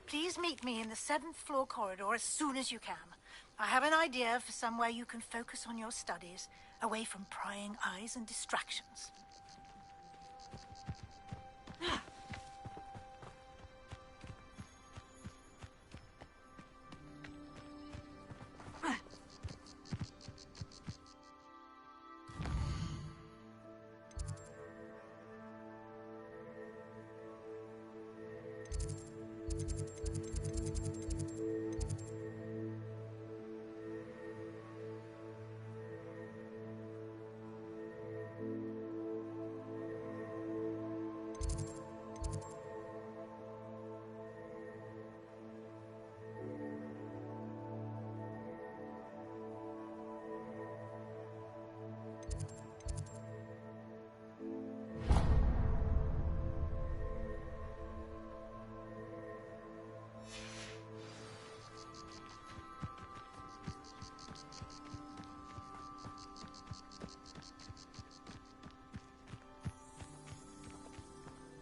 Please meet me in the 7th floor corridor as soon as you can. I have an idea for somewhere you can focus on your studies, away from prying eyes and distractions.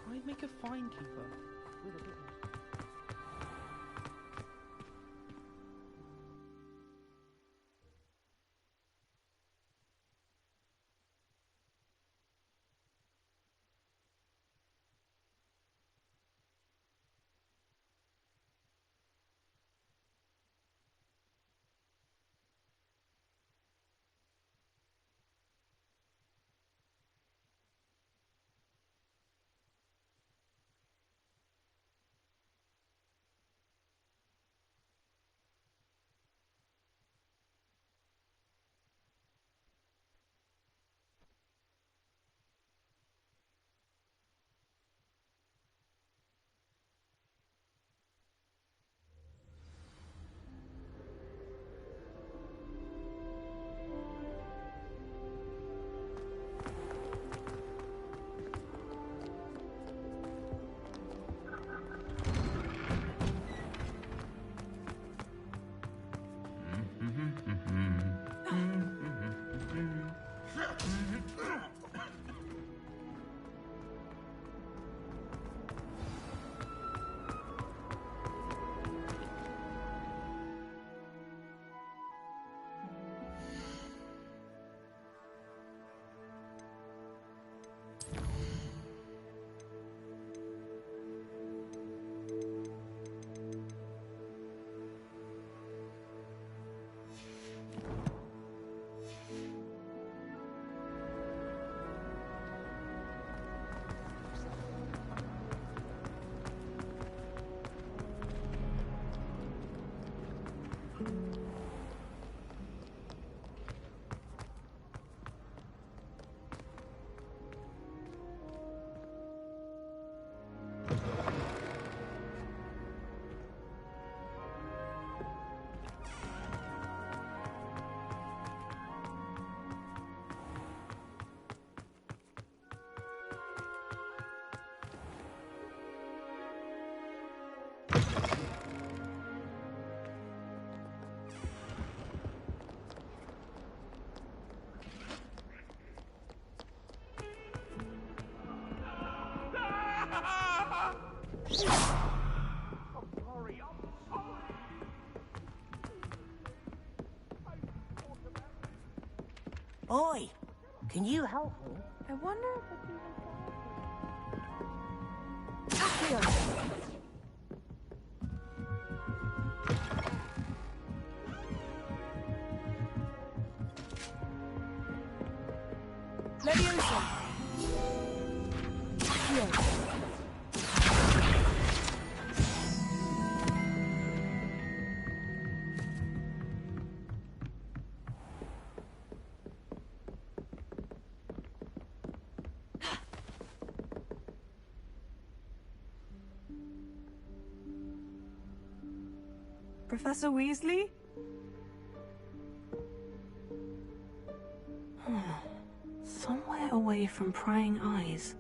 I'd make a fine keeper. Oi! Can you help me? I wonder if it's even Accio! Leviosa! Accio! Professor Weasley? Somewhere away from prying eyes.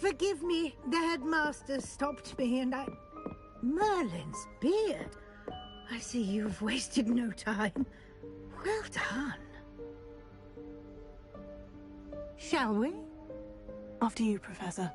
Forgive me. The headmaster stopped me and I... Merlin's beard. I see you've wasted no time. Well done. Shall we? After you, Professor.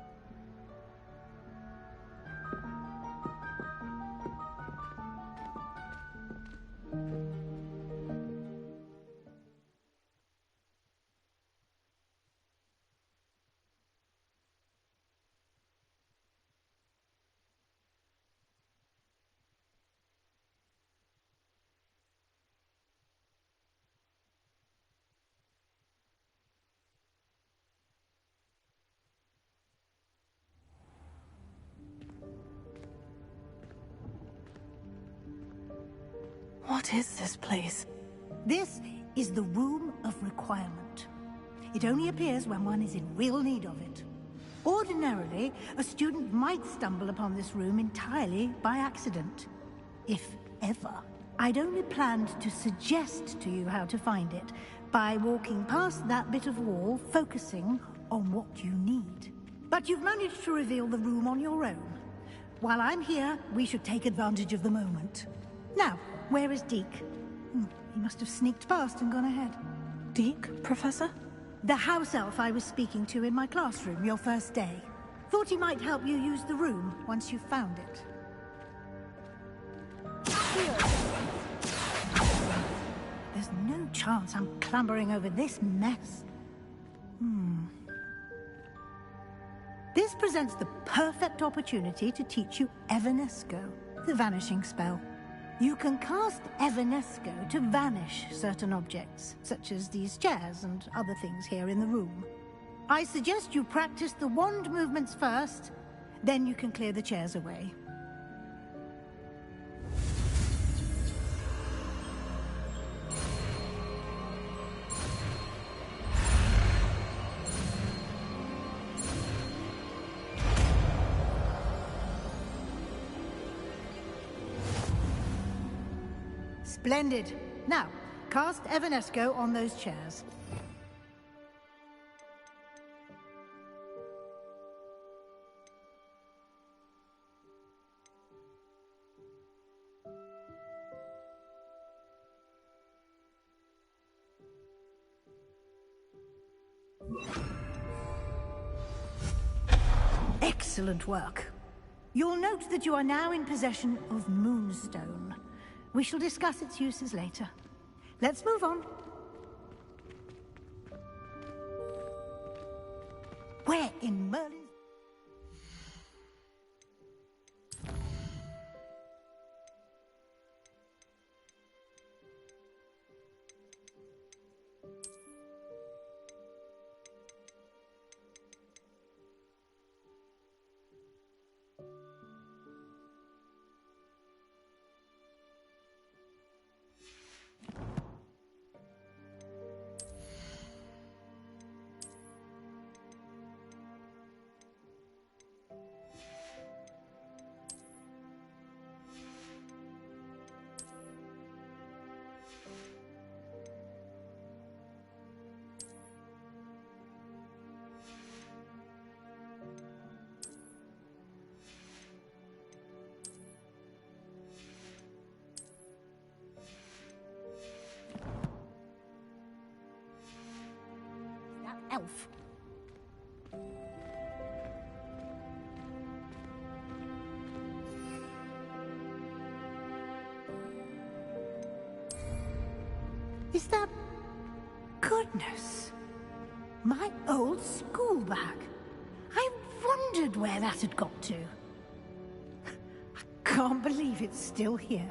What is this place? This is the Room of Requirement. It only appears when one is in real need of it. Ordinarily, a student might stumble upon this room entirely by accident. If ever. I'd only planned to suggest to you how to find it by walking past that bit of wall, focusing on what you need. But you've managed to reveal the room on your own. While I'm here, we should take advantage of the moment. Now, where is Deke? He must have sneaked past and gone ahead. Deke, Professor? The house elf I was speaking to in my classroom your first day. Thought he might help you use the room once you've found it. There's no chance I'm clambering over this mess. This presents the perfect opportunity to teach you Evanesco, the vanishing spell. You can cast Evanesco to vanish certain objects, such as these chairs and other things here in the room. I suggest you practice the wand movements first, then you can clear the chairs away. Splendid. Now, cast Evanesco on those chairs. Excellent work. You'll note that you are now in possession of Moonstone. We shall discuss its uses later. Let's move on. Where in Merlin's... elf. Is that... Goodness. My old school bag. I wondered where that had got to. I can't believe it's still here.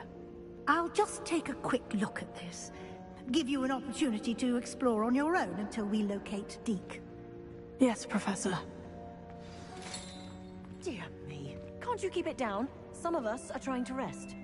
I'll just take a quick look at this. Give you an opportunity to explore on your own until we locate Deke. Yes, Professor. Dear me. Can't you keep it down? Some of us are trying to rest.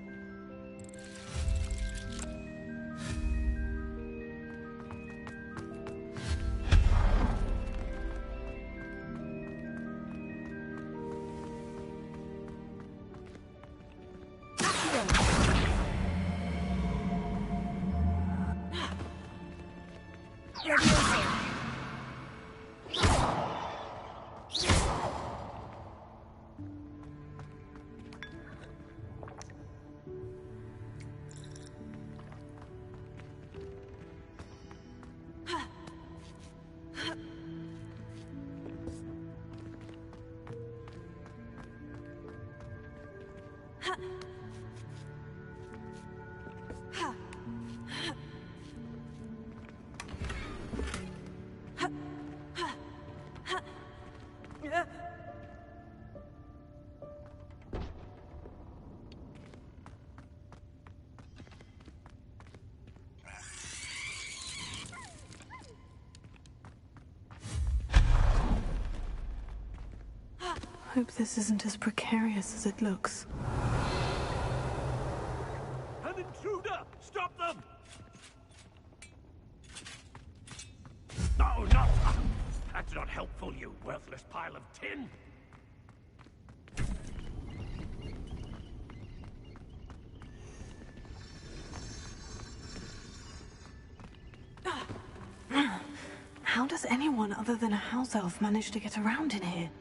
Hope this isn't as precarious as it looks. An intruder! Stop them! No, not... That's not helpful, you worthless pile of tin! How does anyone other than a house elf manage to get around in here?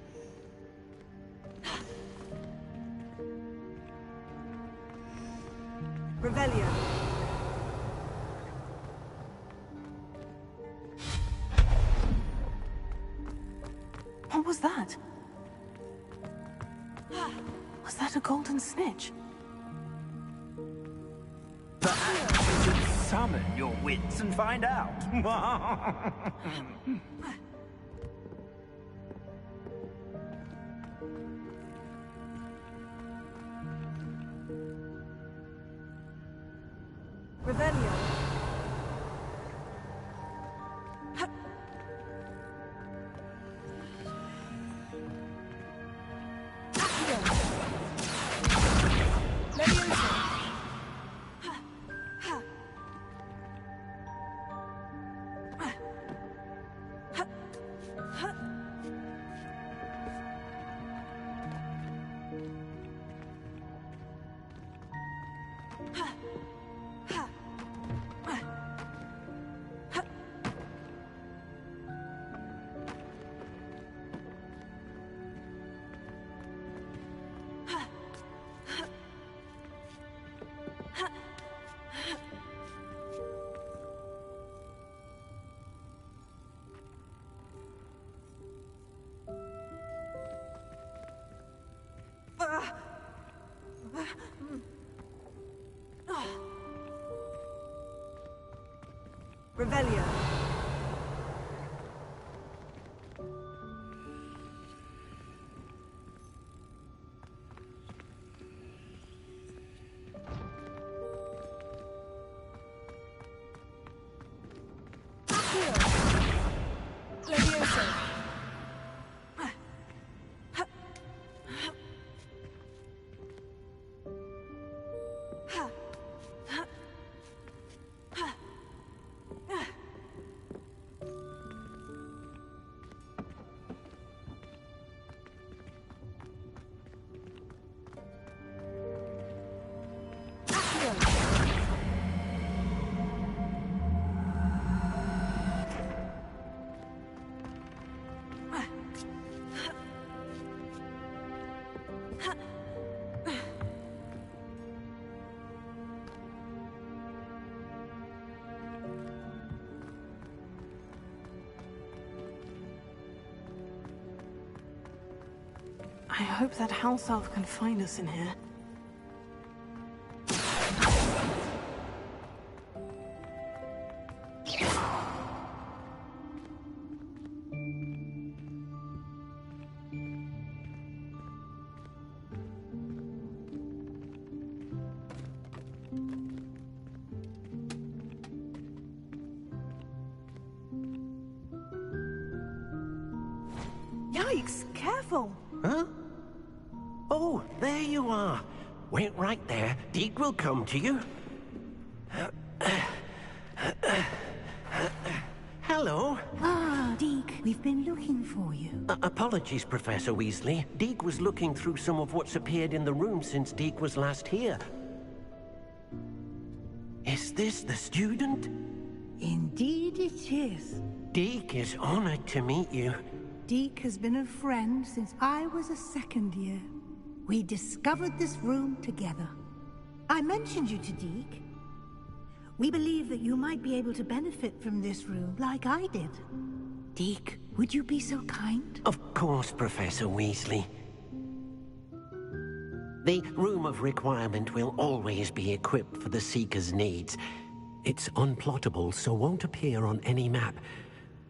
Revelio. What was that? Was that a golden snitch? Summon your wits and find out. Revelio. Revelio. I hope that house elf can find us in here. Yikes! Careful! Huh? Oh, there you are. Wait right there. Deke will come to you. Hello. Ah, Deke, we've been looking for you. Apologies, Professor Weasley. Deke was looking through some of what's appeared in the room since Deke was last here. Is this the student? Indeed it is. Deke is honored to meet you. Deke has been a friend since I was a second year. We discovered this room together. I mentioned you to Deke. We believe that you might be able to benefit from this room like I did. Deke, would you be so kind? Of course, Professor Weasley. The Room of Requirement will always be equipped for the Seeker's needs. It's unplottable, so won't appear on any map.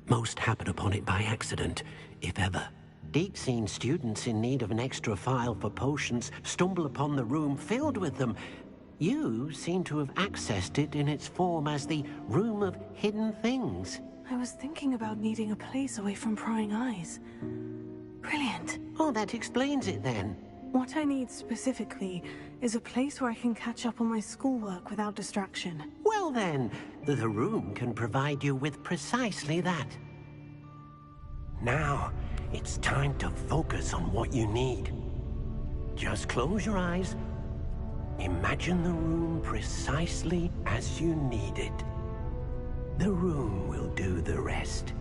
Most happen upon it by accident, if ever. Deke's seen students in need of an extra file for potions stumble upon the room filled with them. You seem to have accessed it in its form as the Room of Hidden Things. I was thinking about needing a place away from prying eyes. Brilliant. Oh, that explains it then. What I need specifically is a place where I can catch up on my schoolwork without distraction. Well then, the room can provide you with precisely that. Now, it's time to focus on what you need. Just close your eyes. Imagine the room precisely as you need it. The room will do the rest.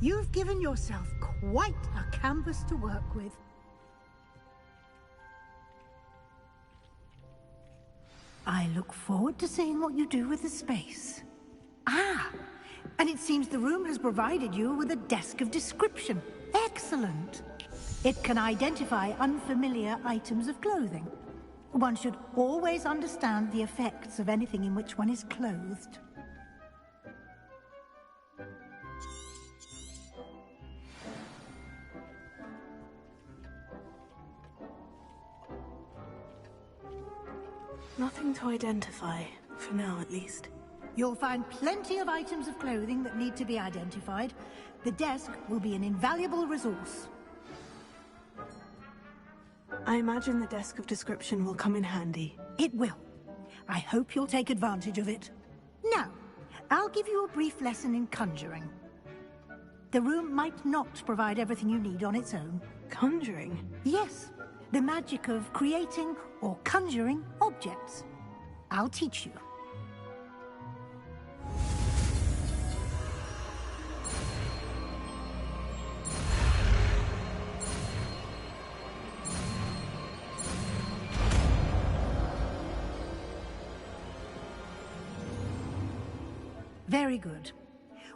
You've given yourself quite a canvas to work with. I look forward to seeing what you do with the space. Ah, and it seems the room has provided you with a desk of description. Excellent. It can identify unfamiliar items of clothing. One should always understand the effects of anything in which one is clothed. Nothing to identify, for now at least. You'll find plenty of items of clothing that need to be identified. The desk will be an invaluable resource. I imagine the desk of description will come in handy. It will. I hope you'll take advantage of it. Now, I'll give you a brief lesson in conjuring. The room might not provide everything you need on its own. Conjuring? Yes, the magic of creating or conjuring objects. I'll teach you. Very good.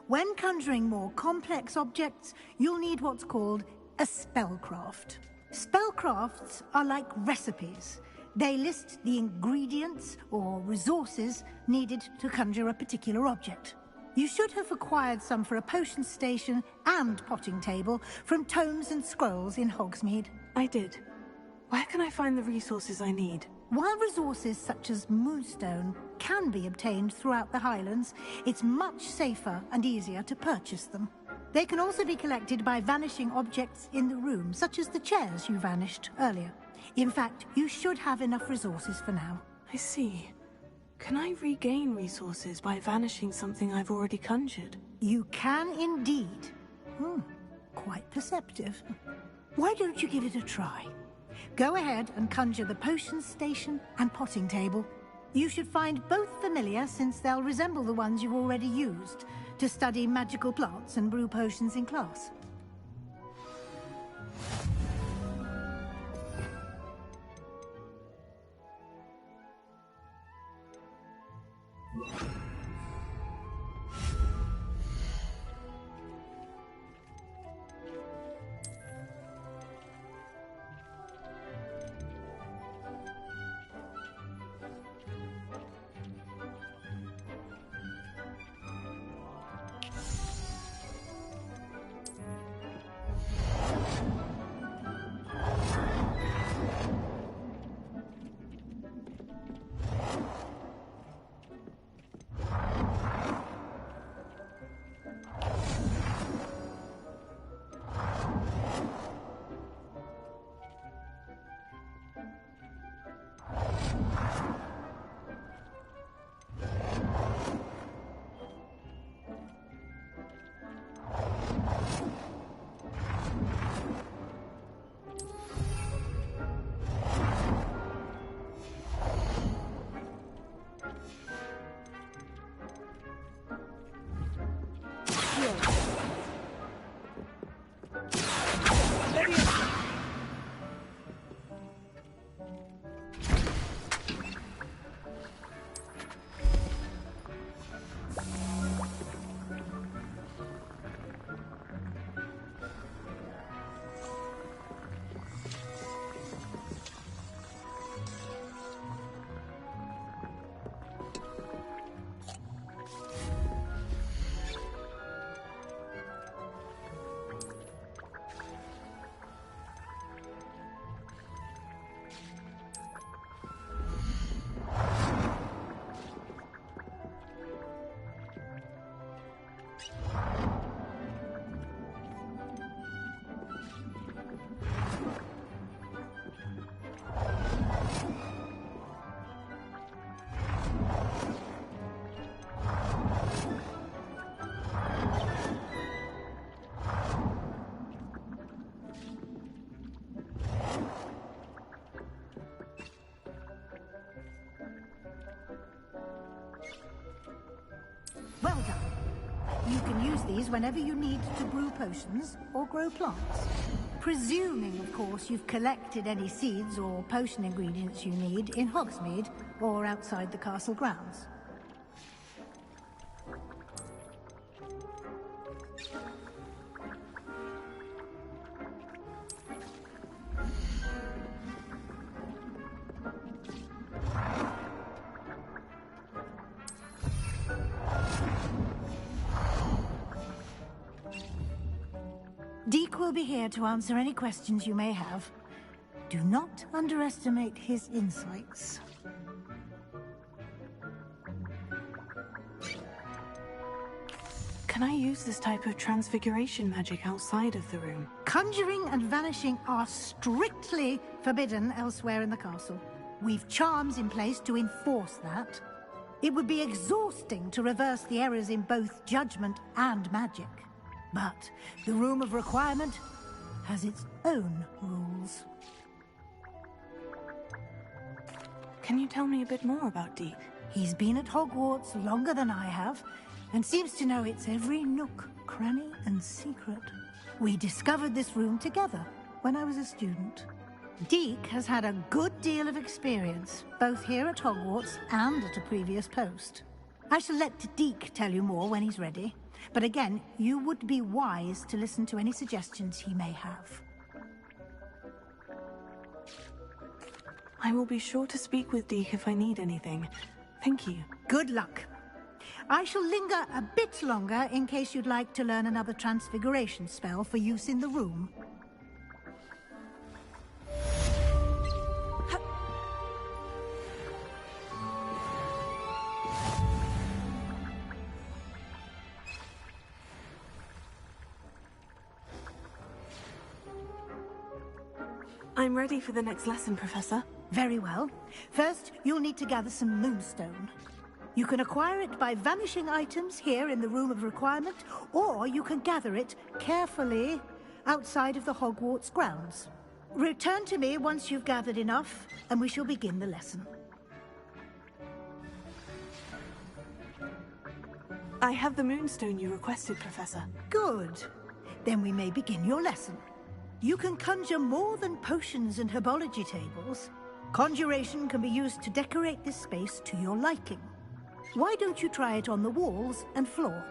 When conjuring more complex objects, you'll need what's called a spellcraft. Spellcrafts are like recipes. They list the ingredients or resources needed to conjure a particular object. You should have acquired some for a potion station and potting table from tomes and scrolls in Hogsmeade. I did. Where can I find the resources I need? While resources such as moonstone can be obtained throughout the Highlands, it's much safer and easier to purchase them. They can also be collected by vanishing objects in the room, such as the chairs you vanished earlier. In fact, you should have enough resources for now. I see. Can I regain resources by vanishing something I've already conjured? You can indeed. Quite perceptive. Why don't you give it a try? Go ahead and conjure the potion station and potting table. You should find both familiar, since they'll resemble the ones you've already used to study magical plants and brew potions in class. these whenever you need to brew potions or grow plants. Presuming, of course, you've collected any seeds or potion ingredients you need in Hogsmeade or outside the castle grounds. Deke will be here to answer any questions you may have. Do not underestimate his insights. Can I use this type of transfiguration magic outside of the room? Conjuring and vanishing are strictly forbidden elsewhere in the castle. We've charms in place to enforce that. It would be exhausting to reverse the errors in both judgment and magic. But the Room of Requirement has its own rules. Can you tell me a bit more about Deke? He's been at Hogwarts longer than I have, and seems to know its every nook, cranny, and secret. We discovered this room together when I was a student. Deke has had a good deal of experience, both here at Hogwarts and at a previous post. I shall let Deke tell you more when he's ready. But again, you would be wise to listen to any suggestions he may have. I will be sure to speak with Deke if I need anything. Thank you. Good luck. I shall linger a bit longer in case you'd like to learn another transfiguration spell for use in the room. I'm ready for the next lesson, Professor. Very well. First, you'll need to gather some moonstone. You can acquire it by vanishing items here in the Room of Requirement, or you can gather it carefully outside of the Hogwarts grounds. Return to me once you've gathered enough, and we shall begin the lesson. I have the moonstone you requested, Professor. Good. Then we may begin your lesson. You can conjure more than potions and herbology tables. Conjuration can be used to decorate this space to your liking. Why don't you try it on the walls and floor?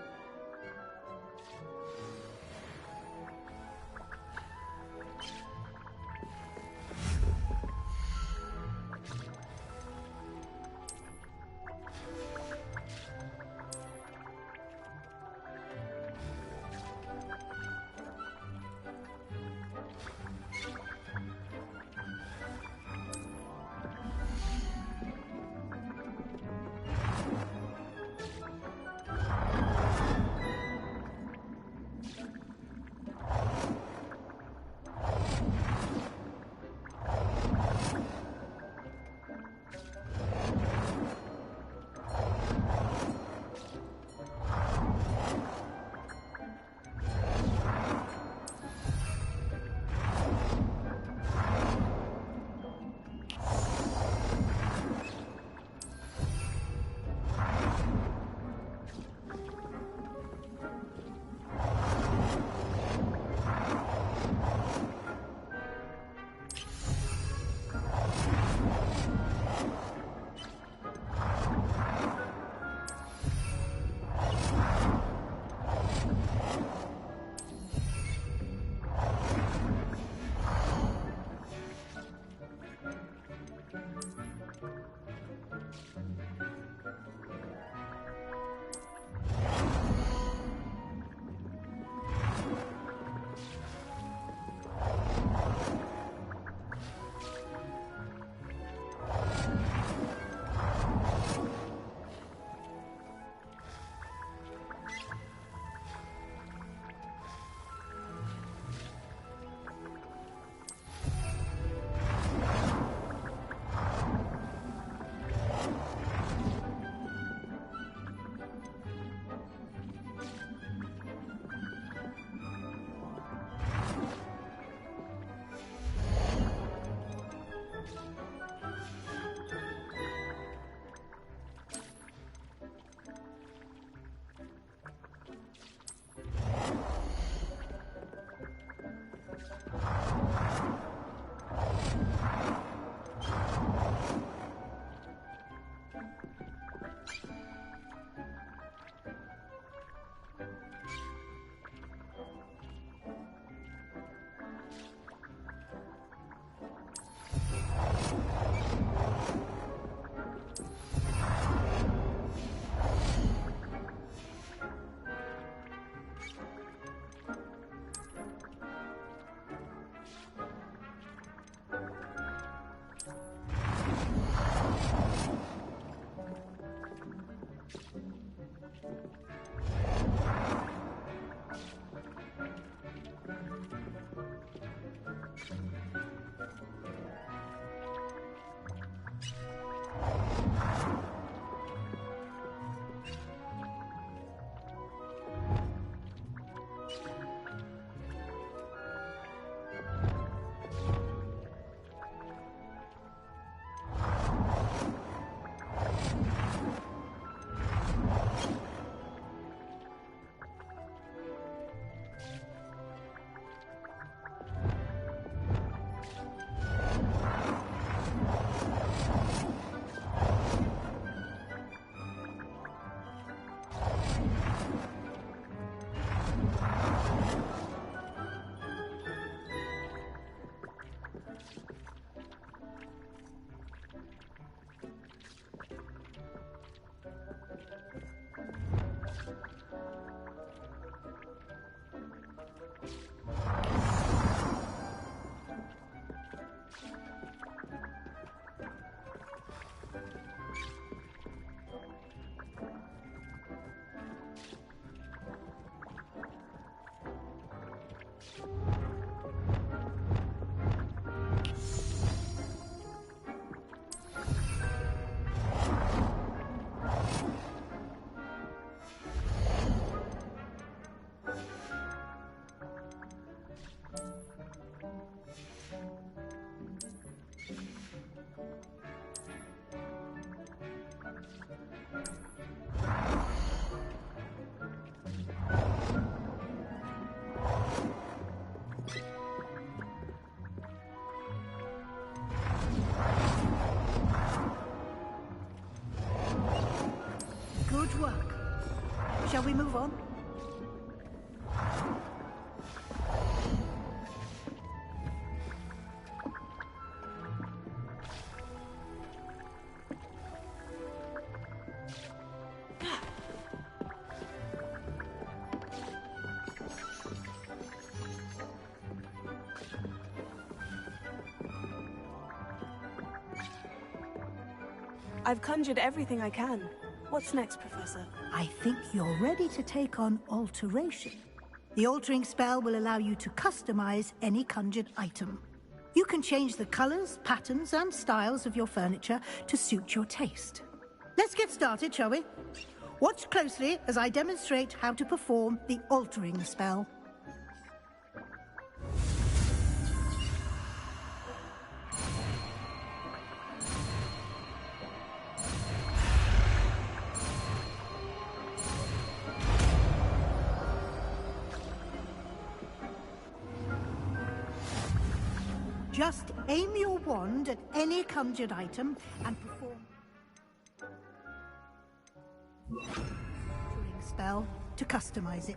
I've conjured everything I can. What's next, Professor? I think you're ready to take on alteration. The altering spell will allow you to customize any conjured item. You can change the colors, patterns, and styles of your furniture to suit your taste. Let's get started, shall we? Watch closely as I demonstrate how to perform the altering spell. Just aim your wand at any conjured item and perform altering spell to customize it.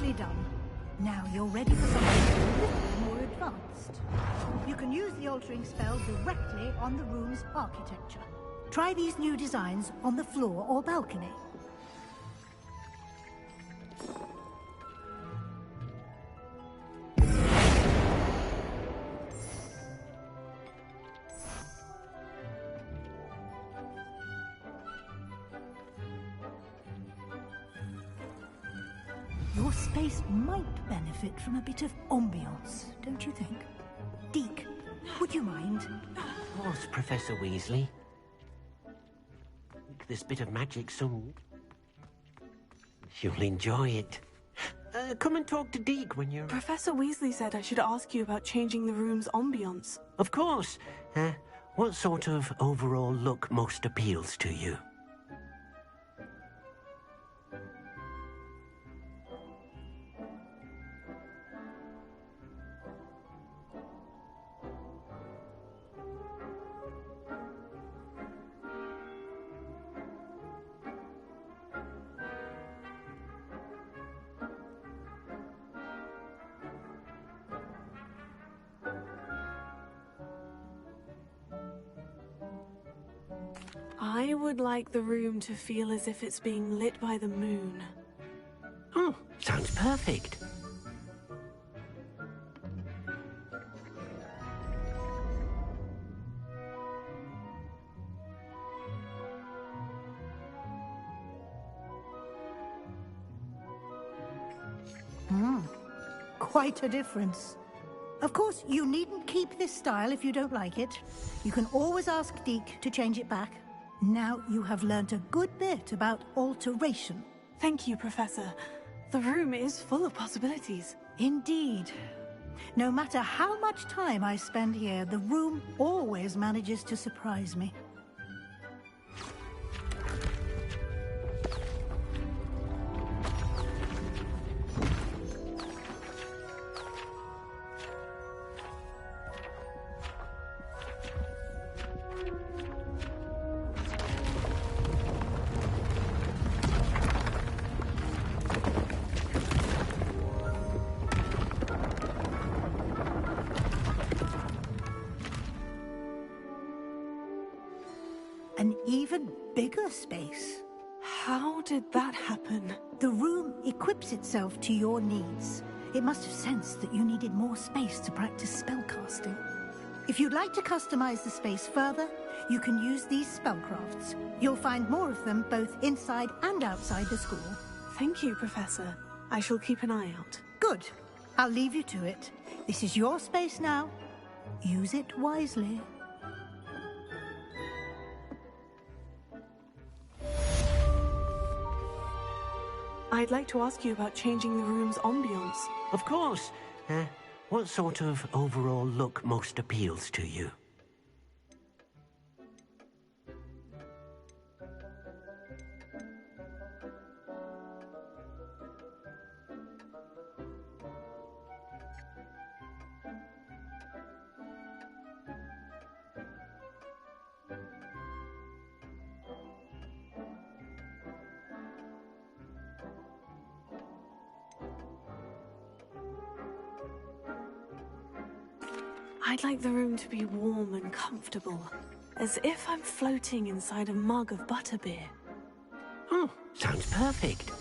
Nicely done. Now you're ready for something a little more advanced. You can use the altering spell directly on the room's architecture. Try these new designs on the floor or balcony. Your space might benefit from a bit of ambiance, don't you think? Deke, would you mind? Of course, Professor Weasley. This bit of magic, so you'll enjoy it. Come and talk to Deke when you're... Professor Weasley said I should ask you about changing the room's ambience. Of course. What sort of overall look most appeals to you? I would like the room to feel as if it's being lit by the moon. Oh, sounds perfect. Quite a difference. Of course, you needn't keep this style if you don't like it. You can always ask Deke to change it back. Now you have learnt a good bit about alteration. Thank you, Professor. The room is full of possibilities. Indeed. No matter how much time I spend here, the room always manages to surprise me. An even bigger space. How did that happen? The room equips itself to your needs. It must have sensed that you needed more space to practice spellcasting. If you'd like to customize the space further, you can use these spellcrafts. You'll find more of them both inside and outside the school. Thank you, Professor. I shall keep an eye out. Good. I'll leave you to it. This is your space now. Use it wisely. I'd like to ask you about changing the room's ambience. Of course. What sort of overall look most appeals to you? I'd like the room to be warm and comfortable, as if I'm floating inside a mug of butterbeer. Oh, sounds perfect.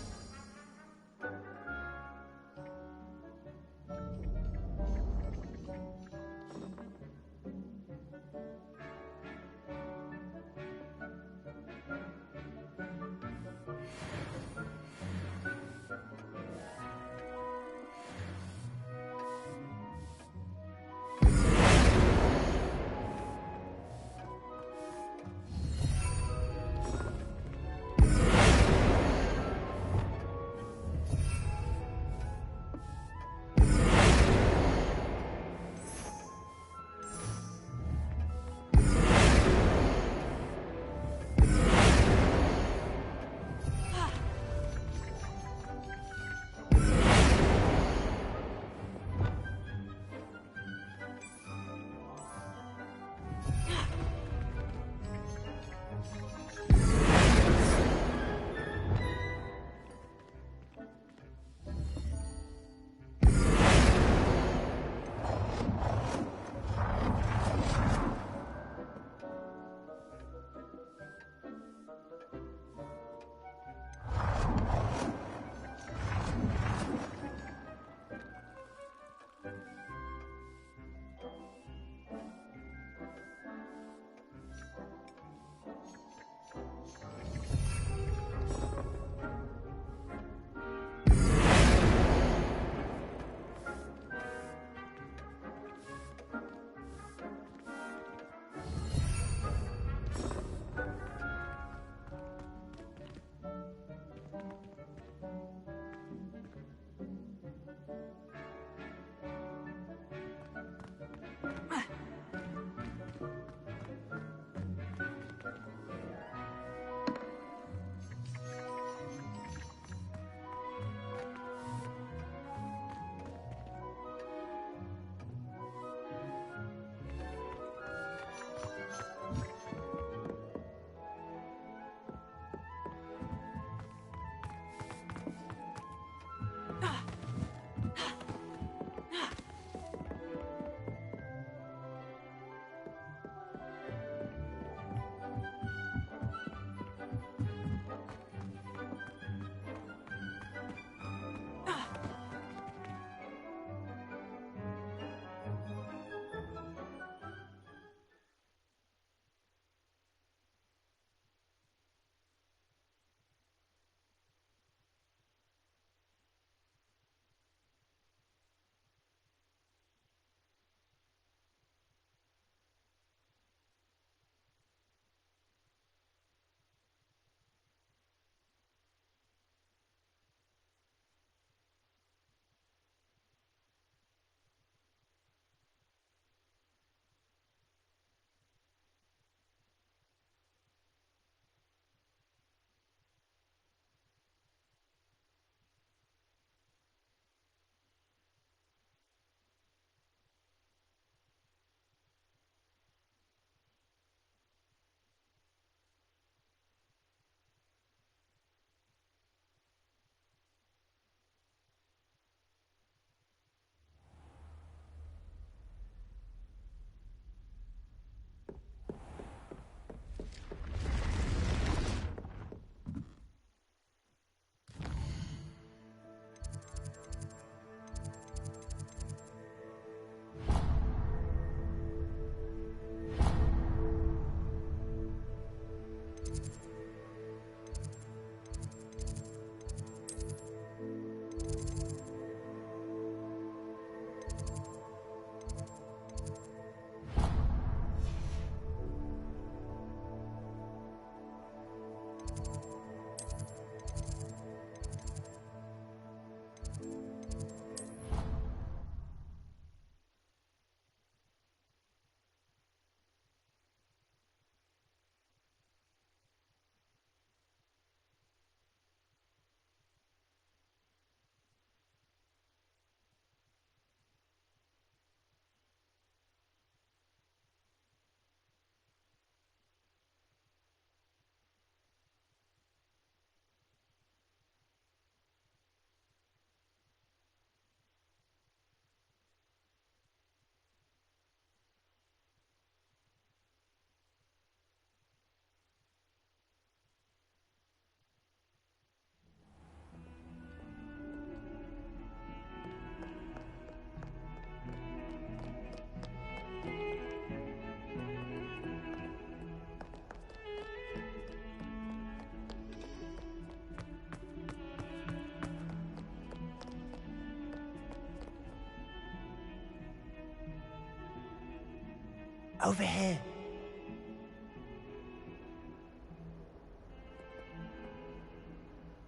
Over here.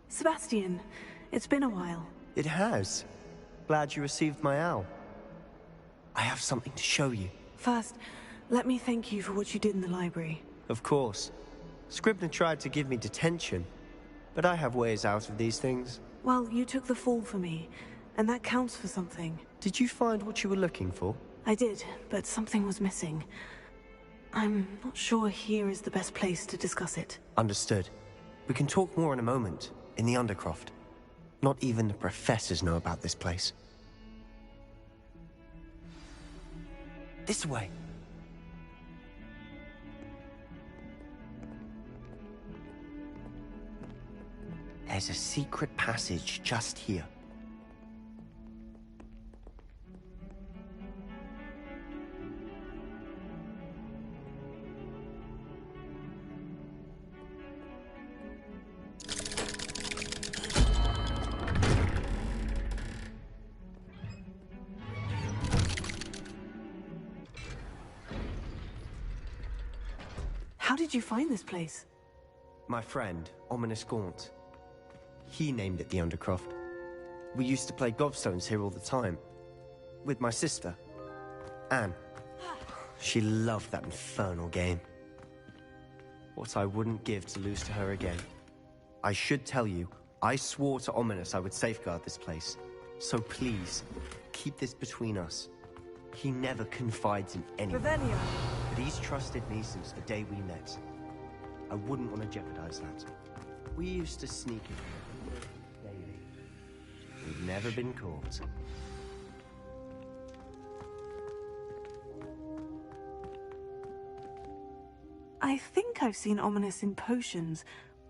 Sebastian, it's been a while. It has. Glad you received my owl. I have something to show you. First, let me thank you for what you did in the library. Of course. Scribner tried to give me detention, but I have ways out of these things. Well, you took the fall for me, and that counts for something. Did you find what you were looking for? I did, but something was missing. I'm not sure here is the best place to discuss it. Understood. We can talk more in a moment, in the Undercroft. Not even the professors know about this place. This way. There's a secret passage just here. How did you find this place? My friend, Ominous Gaunt. He named it the Undercroft. We used to play gobstones here all the time. With my sister, Anne. She loved that infernal game. What I wouldn't give to lose to her again. I should tell you, I swore to Ominous I would safeguard this place. So please, keep this between us. He never confides in anyone. Revelio. But he's trusted me since the day we met. I wouldn't want to jeopardize that. We used to sneak in here daily. We've never been caught. I think I've seen Ominous in potions.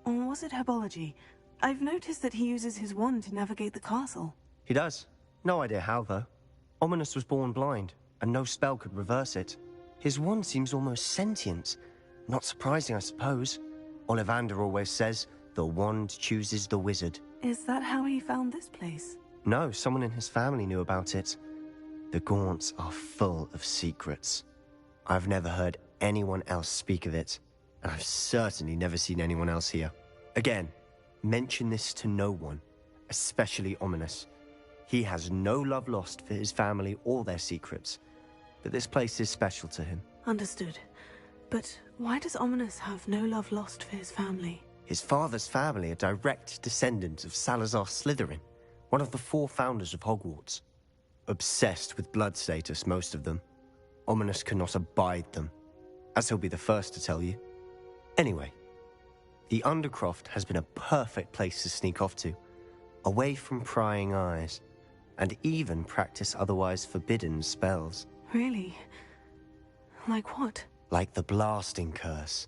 Or was it herbology? I've noticed that he uses his wand to navigate the castle. He does. No idea how, though. Ominous was born blind, and no spell could reverse it. His wand seems almost sentient. Not surprising, I suppose. Ollivander always says, the wand chooses the wizard. Is that how he found this place? No, someone in his family knew about it. The Gaunts are full of secrets. I've never heard anyone else speak of it, and I've certainly never seen anyone else here. Again, mention this to no one, especially Ominous. He has no love lost for his family or their secrets, but this place is special to him. Understood. But why does Ominous have no love lost for his family? His father's family are direct descendants of Salazar Slytherin, one of the 4 founders of Hogwarts. Obsessed with blood status, most of them. Ominous cannot abide them, as he'll be the first to tell you. Anyway, the Undercroft has been a perfect place to sneak off to, away from prying eyes, and even practice otherwise forbidden spells. Really? Like what? Like the blasting curse.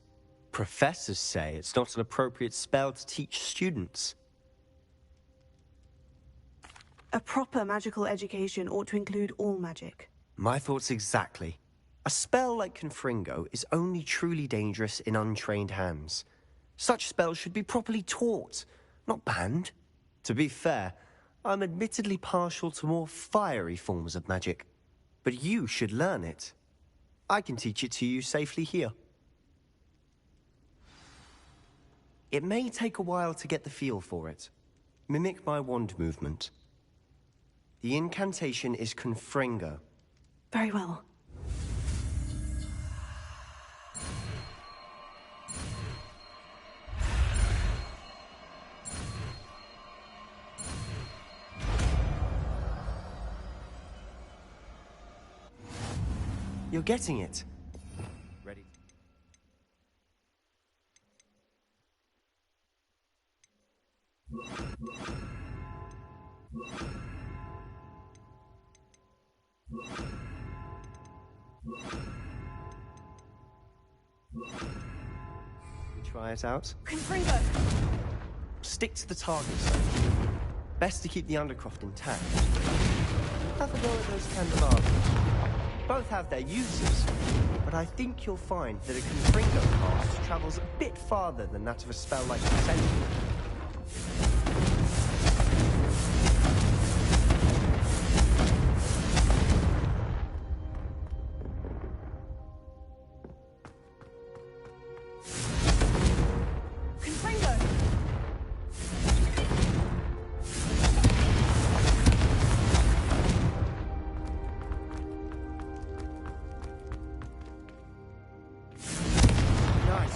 Professors say it's not an appropriate spell to teach students. A proper magical education ought to include all magic. My thoughts exactly. A spell like Confringo is only truly dangerous in untrained hands. Such spells should be properly taught, not banned. To be fair, I'm admittedly partial to more fiery forms of magic. But you should learn it. I can teach it to you safely here. It may take a while to get the feel for it. Mimic my wand movement. The incantation is Confringo. Very well. You're getting it. Ready? Try it out. Confringo! Stick to the targets. Best to keep the Undercroft intact. Have a go at those candelabras. Both have their uses, but I think you'll find that a Confringo cast travels a bit farther than that of a spell like Ascension.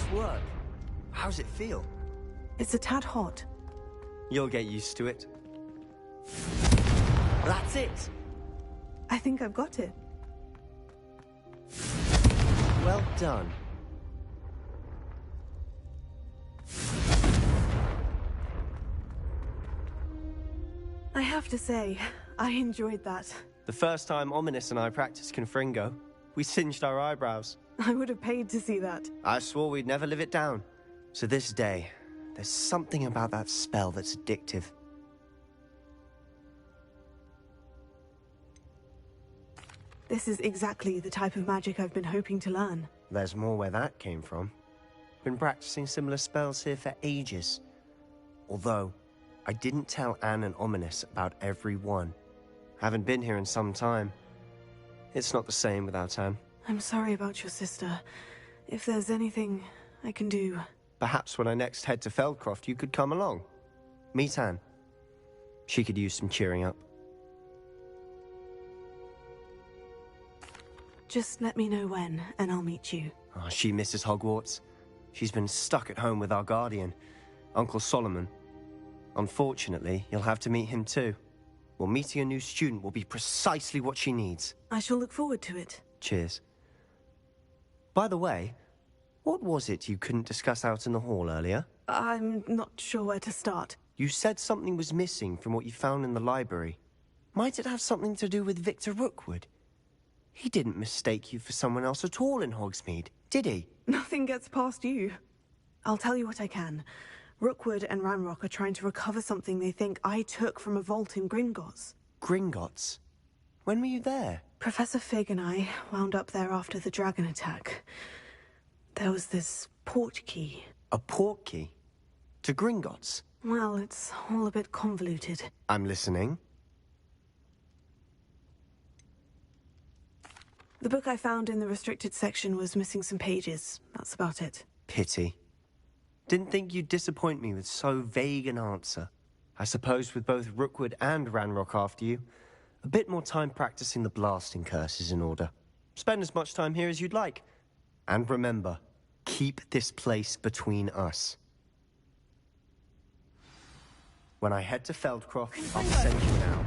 this work? How does it feel? It's a tad hot. You'll get used to it. That's it! I think I've got it. Well done. I have to say, I enjoyed that. The first time Ominous and I practiced Confringo, we singed our eyebrows. I would have paid to see that. I swore we'd never live it down. To this day, there's something about that spell that's addictive. This is exactly the type of magic I've been hoping to learn. There's more where that came from. Been practicing similar spells here for ages. Although, I didn't tell Anne and Ominous about every one. Haven't been here in some time. It's not the same without Anne. I'm sorry about your sister. If there's anything I can do... Perhaps when I next head to Feldcroft, you could come along. Meet Anne. She could use some cheering up. Just let me know when, and I'll meet you. Oh, she misses Hogwarts. She's been stuck at home with our guardian, Uncle Solomon. Unfortunately, you'll have to meet him too. Well, meeting a new student will be precisely what she needs. I shall look forward to it. Cheers. By the way, what was it you couldn't discuss out in the hall earlier? I'm not sure where to start. You said something was missing from what you found in the library. Might it have something to do with Victor Rookwood? He didn't mistake you for someone else at all in Hogsmeade, did he? Nothing gets past you. I'll tell you what I can. Rookwood and Ranrock are trying to recover something they think I took from a vault in Gringotts. Gringotts? When were you there? Professor Fig and I wound up there after the dragon attack. There was this port key. A port key? To Gringotts? Well, it's all a bit convoluted. I'm listening. The book I found in the restricted section was missing some pages. That's about it. Pity. Didn't think you'd disappoint me with so vague an answer. I suppose with both Rookwood and Ranrock after you, a bit more time practicing the blasting curse is in order. Spend as much time here as you'd like. And remember, keep this place between us. When I head to Feldcroft, I'll send you now.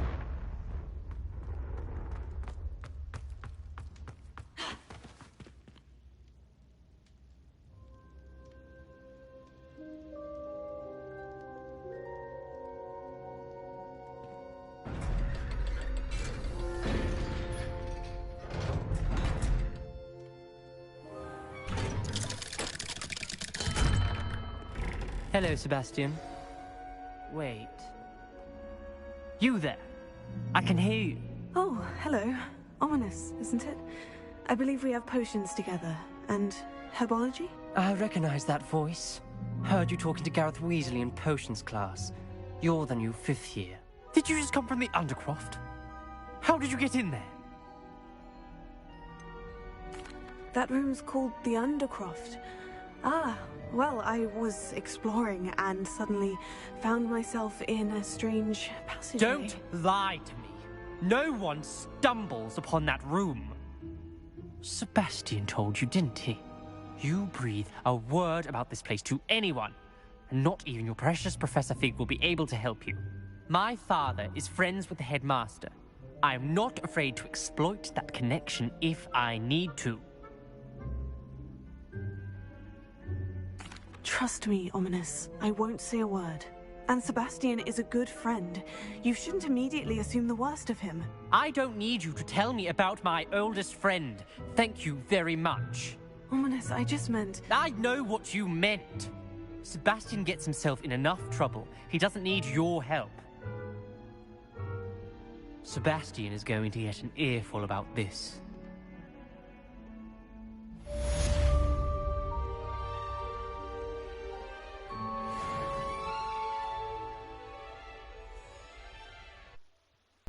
Hello, Sebastian. Wait. You there? I can hear you. Oh, hello. Ominous, isn't it? I believe we have potions together. And herbology? I recognize that voice. Heard you talking to Gareth Weasley in potions class. You're the new 5th year. Did you just come from the Undercroft? How did you get in there? That room's called the Undercroft. Ah, well, I was exploring and suddenly found myself in a strange passageway. Don't lie to me. No one stumbles upon that room. Sebastian told you, didn't he? You breathe a word about this place to anyone, and not even your precious Professor Fig will be able to help you. My father is friends with the headmaster. I am not afraid to exploit that connection if I need to. Trust me, Ominous. I won't say a word. And Sebastian is a good friend. You shouldn't immediately assume the worst of him. I don't need you to tell me about my oldest friend. Thank you very much. Ominous, I just meant... I know what you meant. Sebastian gets himself in enough trouble. He doesn't need your help. Sebastian is going to get an earful about this.